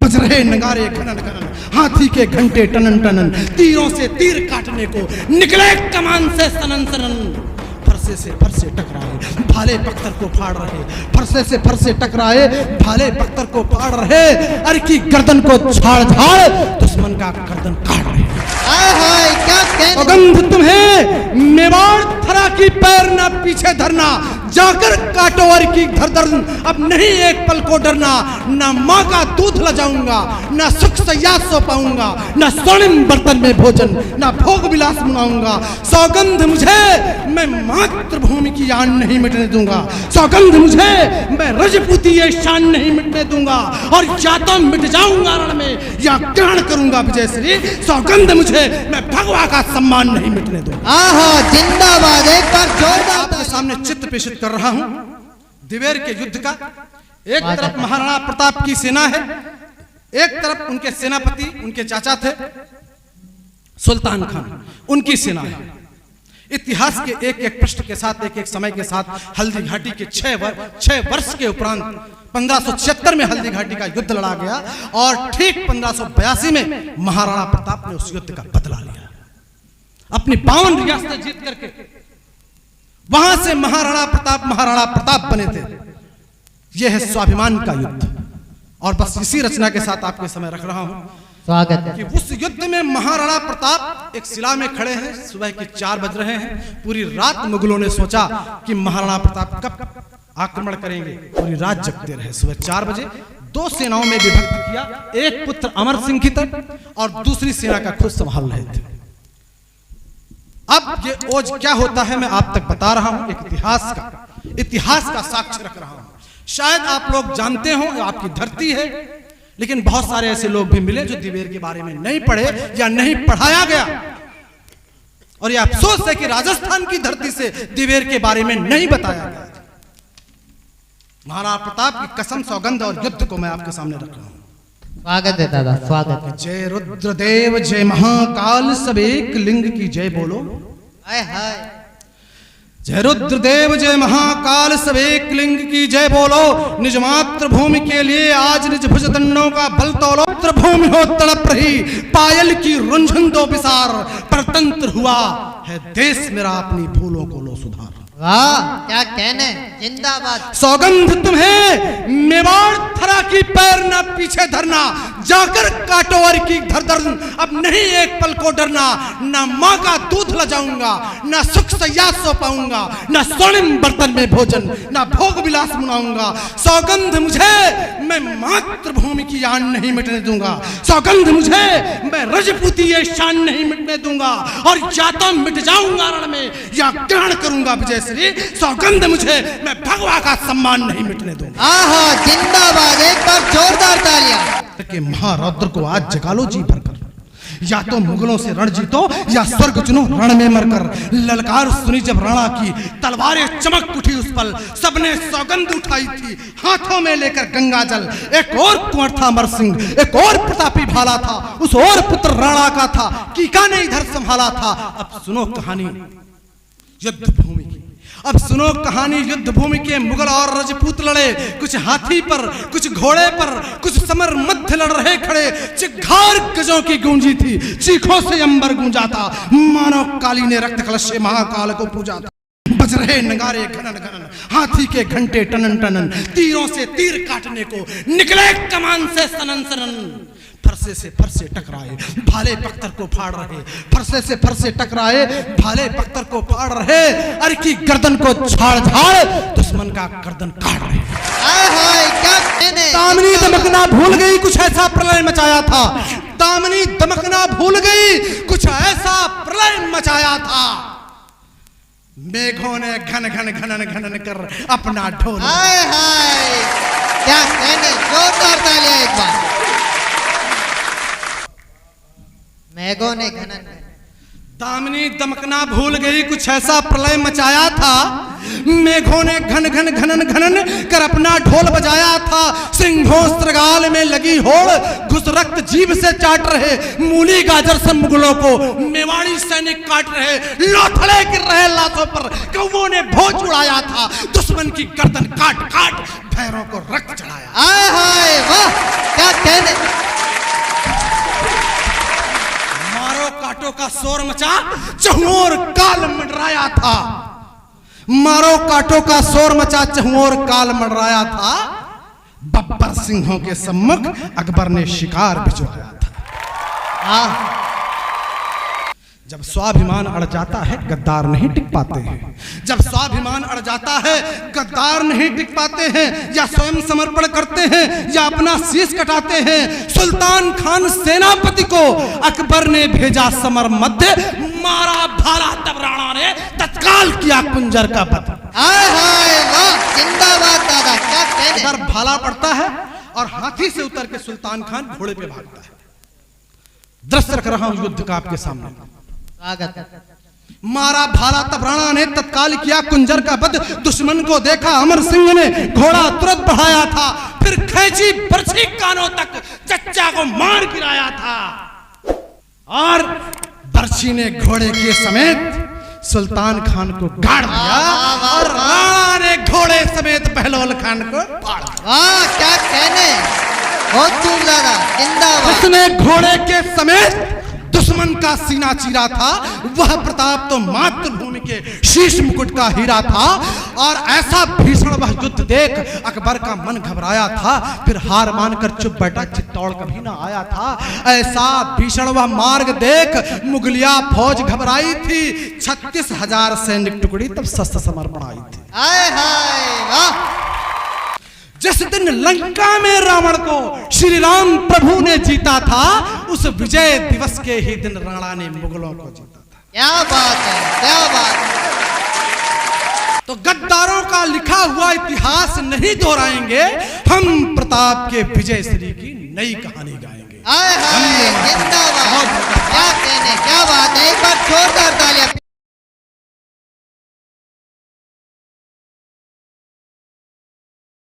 बज रहे नगारे घनन घनन, हाथी के घंटे टनन टनन, तीरों से तीर काटने को निकले कमान से सनन सनन। फरसे से फरसे टकराए भाले पत्थर को फाड़ रहे, फरसे से फरसे टकराए भाले पत्थर को फाड़ रहे, अर की गर्दन को झाड़ झाड़ दुश्मन का गर्दन काट रहे। सौगंध तुम्हें मेवाड़ थरा की पैर ना पीछे धरना, जाकर काटो और की धरधर, अब नहीं एक पल को डरना, ना माँ का दूध ला जाऊंगा, ना सुख सैया सो पाऊंगा, ना स्वर्णिम बर्तन में भोजन, ना भोग विलास मनाऊंगा। सौगंध मुझे मैं मातृभूमि की आन नहीं मिटने दूंगा, सौगंध मुझे मैं रजपूती ये शान नहीं मिटने दूंगा, और या तो मिट जाऊंगा रण में या ग्रहण करूंगा विजयश्री, सौगंध मुझे मैं भगवा का सम्मान नहीं मिटने दूंगा। आहा जिंदाबाद, एक बार जोरदार आपके सामने चित्त पेशित कर रहा हूं दिवेर के युद्ध का। एक तरफ महाराणा प्रताप की सेना है, एक तरफ उनके सेनापति उनके चाचा थे सुल्तान खान, उनकी सेना है। इतिहास के एक एक पृष्ठ के साथ, एक एक समय के साथ हल्दी घाटी के 6 वर्ष के उपरांत 1576 में हल्दी घाटी का युद्ध लड़ा गया, और ठीक 1582 में महाराणा प्रताप ने उस युद्ध का बदला लिया। अपनी 52 रियासतें जीत करके वहां से महाराणा प्रताप बने थे। यह है स्वाभिमान का युद्ध, और बस इसी रचना के साथ आपके समय रख रहा हूं। स्वागत है कि उस युद्ध में महाराणा प्रताप एक शिला में खड़े हैं, सुबह के 4 बज रहे हैं। पूरी रात मुगलों ने सोचा कि महाराणा प्रताप कब आक्रमण करेंगे, पूरी रात जगते रहे। सुबह 4 बजे 2 सेनाओं में विभक्त किया, एक पुत्र अमर सिंह की तरफ और दूसरी सेना का खुद संभाल रहे थे। अब ये ओज क्या होता है मैं आप तक बता रहा हूं, एक इतिहास का साक्ष्य रख रहा हूं। शायद आप लोग जानते हो, आपकी धरती है, लेकिन बहुत सारे ऐसे लोग भी मिले जो दिवेर के बारे में नहीं पढ़े या नहीं पढ़ाया गया, और यह अफसोस है कि राजस्थान की धरती से दिवेर के बारे में नहीं बताया गया। महाराणा प्रताप की कसम, सौगंध और युद्ध को मैं आपके सामने रख रहा हूं। स्वागत है दादा, स्वागत है। जय रुद्रदेव जय महाकाल सब एक लिंग की जय बोलो। हाय हाय। जय रुद्रदेव जय महाकाल सब एक लिंग की जय बोलो। निज मातृभूमि के लिए आज निज भुजदंडों का बल तोलो। मातृभूमि हो तड़प रही पायल की रुंझुन दो विसार, परतंत्र हुआ है देश मेरा अपनी भूलों को लो सुधार। वाह क्या कहने, जिंदाबाद। सौगंध तुम्हें मेवाड़ थरा की पैर ना पीछे धरना, जाकर काटो और की धरधर, अब नहीं एक पल को डरना, ना माँ का दूध ला जाऊंगा, ना सुख सैया सो पाऊंगा, ना स्वर्णिम बर्तन में भोजन, ना भोग विलास मनाऊंगा। सौगंध मुझे मैं मातृभूमि की आन नहीं मिटने दूंगा, सौगंध मुझे मैं रजपूती ये शान नहीं मिटने दूंगा, और या तो मिट जाऊंगा रण में या ग्रहण करूंगा विजय। सौगंध मुझे मैं भगवा का सम्मान नहीं मिटने दूंगा। आहा जिंदाबाद, एक बार जोरदार तालियां। कि महारौद्र को आज जगा लो जी भरकर, या तो मुगलों से रण जीतो या स्वर्ग चुनो रण में मरकर। ललकार सुनी जब राणा की तलवारें चमक उठी उस पल, सबने सौगंध उठाई थी हाथों में लेकर गंगा जल। एक और कुंवर था अमर सिंह, एक और प्रतापी भाला था, उस और पुत्र राणा का था, कीका ने इधर संभाला था। अब सुनो कहानी युद्ध भूमि की, अब सुनो कहानी युद्ध भूमि के। मुगल और रजपूत लड़े, कुछ हाथी पर, कुछ घोड़े पर, कुछ समर मध्य लड़ रहे खड़े। चिघार गजों की गूंजी थी, चीखों से अंबर गूंजा था, मानो काली ने रक्त कलश से महाकाल को पूजा था। बज रहे नगारे घनन घनन, हाथी के घंटे टनन टनन, तीरों से तीर काटने को निकले कमान से सनन सनन। फरसे से फरसे टकराए भाले पत्थर को फाड़ रहे, फरसे से फरसे टकराए भाले पत्थर को फाड़ रहे, अर की गर्दन को झाड़ झाड़ दुश्मन का गर्दन काट रहे। दामिनी दमकना भूल गई कुछ ऐसा प्रलय मचाया था, दामिनी दमकना भूल गई कुछ ऐसा प्रलय मचाया था। मेघों ने घन घन घनन घनन कर अपना ढोल। हाय हाय क्या कहने, जोरदार तालियां एक बार। मेघों ने घनन, दामिनी दमकना भूल गई कुछ ऐसा प्रलय मचाया था। मेघों ने घन घन घनन घनन कर अपना ढोल बजाया था। सिंहों स्त्रगाल में लगी होड़, घुस रक्त जीभ से चाट रहे। मूली गाजर से मुगलों को मेवाड़ी सैनिक काट रहे। लोथड़े गिर रहे लाशों पर, कौवों ने भोज उड़ाया था। दुश्मन की गर्दन काट काट भैरों को रक्त चढ़ाया। हाय हाय वाह क्या कहने। मारो काटो का शोर मचा, चहुओर काल मंडराया था। मारो काटो का शोर मचा, चहुओर काल मंडराया था। बब्बर सिंहों के सम्मुख अकबर ने शिकार भिजवाया था। जब स्वाभिमान अड़ जाता है गद्दार नहीं टिक पाते हैं। जब स्वाभिमान अड़ जाता है गद्दार नहीं टिक पाते हैं। या स्वयं समर्पण करते हैं या अपना शीश कटाते हैं। सुल्तान खान सेनापति को अकबर ने भेजा समर मध्य, मारा भाला तब राणा ने तत्काल किया कुंजर का वध। हाय हाय वाह, जिंदाबाद दादा, क्या कहने। इधर भाला पड़ता है और हाथी से उतर के सुल्तान खान घोड़े पे भागता है। दृश्य रख रहा हूं युद्ध का आपके सामने। मारा भाला तब राणा ने तत्काल किया कुंजर का वध। दुश्मन को देखा अमर सिंह ने, घोड़ा तुरंत बढ़ाया था। फिर खींची बरछी कानों तक, चच्चा को मार गिराया था। और बरछी ने घोड़े के समेत सुल्तान खान को गाड़ दिया और राणा ने घोड़े समेत बहलोल खान को फाड़ दिया। वाह, क्या कहने, बहुत खूब दादा, जिंदाबाद। उसने घोड़े के समेत दुश्मन का सीना चीरा था। वह प्रताप तो मातृभूमि के शीश मुकुट का हीरा था। और ऐसा भीषण वह युद्ध देख अकबर का मन घबराया था। फिर हार मानकर चुप बैठा, चित्तौड़ कभी ना आया था। ऐसा भीषण वह मार्ग देख मुगलिया फौज घबराई थी। 36,000 सैनिक टुकड़ी तब शस्त्र समर्पण आई थी। हाय हाय वाह। जिस दिन लंका में रावण को श्री राम प्रभु ने जीता था, उस विजय दिवस के ही दिन राणा ने मुगलों को जीता था। क्या बात है, क्या बात। तो गद्दारों का लिखा हुआ इतिहास नहीं दोहराएंगे, हम प्रताप के विजय श्री की नई कहानी गाएंगे। हाय हाय, जिंदाबाद, क्या कहने, क्या बात है। एक बार जोरदार तालियां।